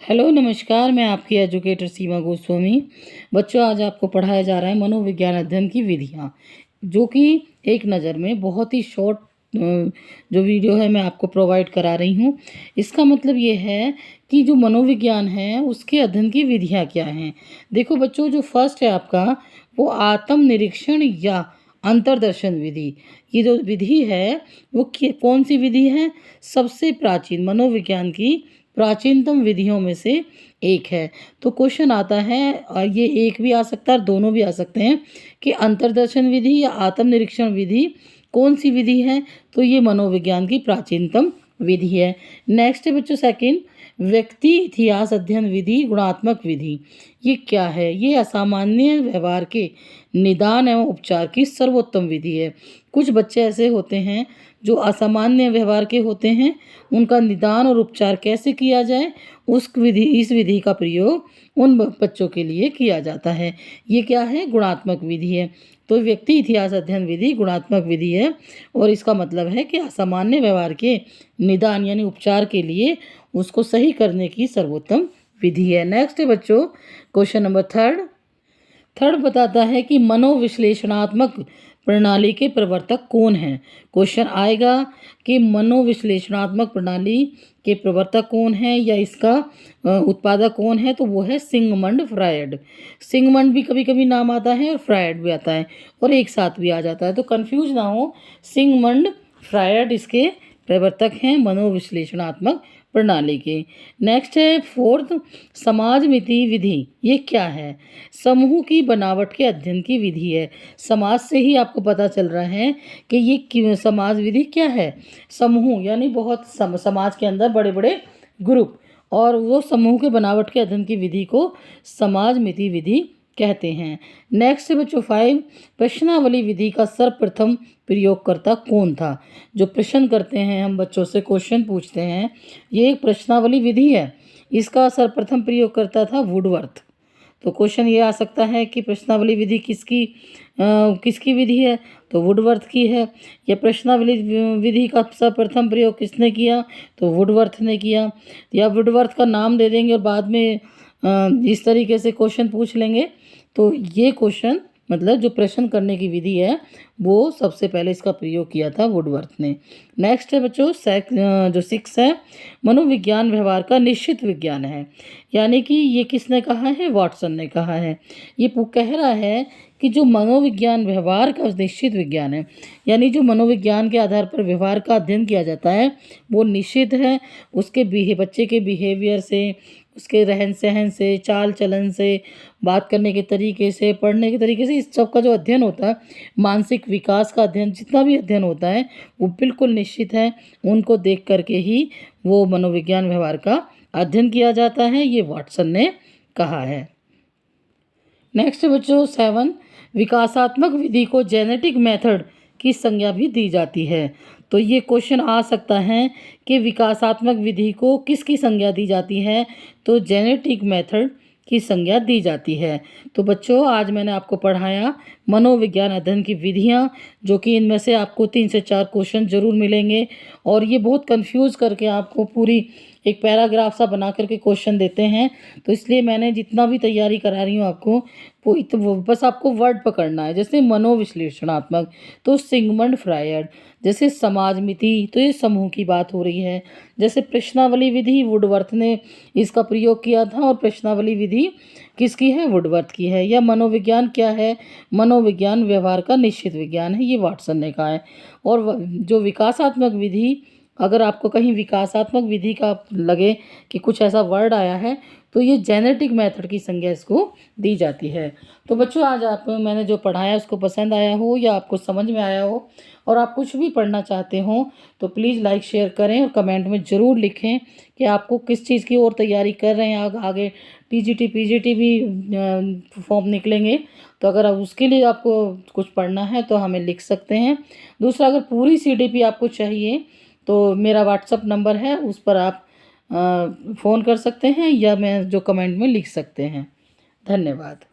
Hello नमस्कार, मैं आपकी एजुकेटर सीमा गोस्वामी। बच्चों, आज आपको पढ़ाया जा रहा है मनोविज्ञान अध्ययन की विधियाँ, जो कि एक नज़र में बहुत ही शॉर्ट जो वीडियो है मैं आपको प्रोवाइड करा रही हूँ। इसका मतलब ये है कि जो मनोविज्ञान है उसके अध्ययन की विधियाँ क्या हैं। देखो बच्चों, जो फर्स्ट है आपका वो आत्म निरीक्षण या अंतर्दर्शन विधि। ये जो विधि है वो कौन सी विधि है? सबसे प्राचीन मनोविज्ञान की प्राचीनतम विधियों में से एक है। तो क्वेश्चन आता है, और ये एक भी आ सकता है और दोनों भी आ सकते हैं, कि अंतर्दर्शन विधि या आत्म निरीक्षण विधि कौन सी विधि है? तो ये मनोविज्ञान की प्राचीनतम विधि है। नेक्स्ट है बच्चों सेकंड, व्यक्ति इतिहास अध्ययन विधि गुणात्मक विधि। ये क्या है? ये असामान्य व्यवहार के निदान एवं उपचार की सर्वोत्तम विधि है। कुछ बच्चे ऐसे होते हैं जो असामान्य व्यवहार के होते हैं, उनका निदान और उपचार कैसे किया जाए इस विधि का प्रयोग उन बच्चों के लिए किया जाता है। ये क्या है? गुणात्मक विधि है। तो व्यक्ति इतिहास अध्ययन विधि गुणात्मक विधि है, और इसका मतलब है कि असामान्य व्यवहार के निदान यानी उपचार के लिए उसको सही करने की सर्वोत्तम विधि है। नेक्स्ट है बच्चों क्वेश्चन नंबर थर्ड बताता है कि मनोविश्लेषणात्मक प्रणाली के प्रवर्तक कौन हैं। क्वेश्चन आएगा कि मनोविश्लेषणात्मक प्रणाली के प्रवर्तक कौन हैं या इसका उत्पादक कौन है। तो वो है सिगमंड फ्रायड। सिगमंड भी कभी कभी नाम आता है और फ्रायड भी आता है और एक साथ भी आ जाता है, तो कंफ्यूज ना हो। सिगमंड फ्रायड इसके प्रवर्तक हैं मनोविश्लेषणात्मक प्रणाली के। नेक्स्ट है फोर्थ, समाजमिति विधि। ये क्या है? समूह की बनावट के अध्ययन की विधि है। समाज से ही आपको पता चल रहा है कि ये समाज विधि क्या है। समूह यानी बहुत समाज के अंदर बड़े बड़े ग्रुप, और वो समूह के बनावट के अध्ययन की विधि को समाजमिति विधि कहते हैं। नेक्स्ट है बच्चों 5, प्रश्नावली विधि का सर्वप्रथम प्रयोगकर्ता कौन था? जो प्रश्न करते हैं, हम बच्चों से क्वेश्चन पूछते हैं, ये एक प्रश्नावली विधि है। इसका सर्वप्रथम प्रयोगकर्ता था वुडवर्थ। तो क्वेश्चन ये आ सकता है कि प्रश्नावली विधि किसकी विधि है? तो वुडवर्थ की है। या प्रश्नावली विधि का सर्वप्रथम प्रयोग किसने किया? तो वुडवर्थ ने किया। या वुडवर्थ का नाम दे देंगे और बाद में इस तरीके से क्वेश्चन पूछ लेंगे। तो ये क्वेश्चन मतलब जो प्रश्न करने की विधि है वो सबसे पहले इसका प्रयोग किया था वुडवर्थ ने। नेक्स्ट है बच्चों जो 6 है, मनोविज्ञान व्यवहार का निश्चित विज्ञान है। यानी कि ये किसने कहा है? वाटसन ने कहा है। ये कह रहा है कि जो मनोविज्ञान व्यवहार का निश्चित विज्ञान है, यानी जो मनोविज्ञान के आधार पर व्यवहार का अध्ययन किया जाता है वो निश्चित है। उसके बच्चे के बिहेवियर से, उसके रहन सहन से, चाल चलन से, बात करने के तरीके से, पढ़ने के तरीके से, इस सब का जो अध्ययन होता है, मानसिक विकास का अध्ययन, जितना भी अध्ययन होता है वो बिल्कुल निश्चित है। उनको देख करके ही वो मनोविज्ञान व्यवहार का अध्ययन किया जाता है, ये वाटसन ने कहा है। नेक्स्ट बच्चों 7, विकासात्मक विधि को जेनेटिक मेथड की संज्ञा भी दी जाती है। तो ये क्वेश्चन आ सकता है कि विकासात्मक विधि को किसकी संज्ञा दी जाती है? तो जेनेटिक मेथड की संज्ञा दी जाती है। तो बच्चों, आज मैंने आपको पढ़ाया मनोविज्ञान अध्ययन की विधियाँ, जो कि इनमें से आपको 3 से 4 क्वेश्चन जरूर मिलेंगे, और ये बहुत कंफ्यूज करके आपको पूरी एक पैराग्राफ सा बना करके क्वेश्चन देते हैं। तो इसलिए मैंने जितना भी तैयारी करा रही हूँ आपको, वो बस आपको वर्ड पकड़ना है। जैसे मनोविश्लेषणात्मक तो सिगमंड फ्रायड, जैसे समाजमिति तो ये समूह की बात हो रही है, जैसे प्रश्नावली विधि वुडवर्थ ने इसका प्रयोग किया था, और प्रश्नावली विधि किसकी है? वुडवर्थ की है। या मनोविज्ञान क्या है? मनोविज्ञान व्यवहार का निश्चित विज्ञान है, ये वाटसन ने कहा है। और जो विकासात्मक विधि, अगर आपको कहीं विकासात्मक विधि का लगे कि कुछ ऐसा वर्ड आया है, तो ये जेनेटिक मेथड की संज्ञा इसको दी जाती है। तो बच्चों, आज मैंने जो पढ़ाया उसको पसंद आया हो या आपको समझ में आया हो, और आप कुछ भी पढ़ना चाहते हो तो प्लीज़ लाइक शेयर करें और कमेंट में ज़रूर लिखें कि आपको किस चीज़ की और तैयारी कर रहे हैं। आगे टीजीटी पीजीटी भी फॉर्म निकलेंगे, तो अगर उसके लिए आपको कुछ पढ़ना है तो हमें लिख सकते हैं। दूसरा, अगर पूरी सीडीपी आपको चाहिए तो मेरा व्हाट्सअप नंबर है, उस पर आप फ़ोन कर सकते हैं, या मैं जो कमेंट में लिख सकते हैं। धन्यवाद।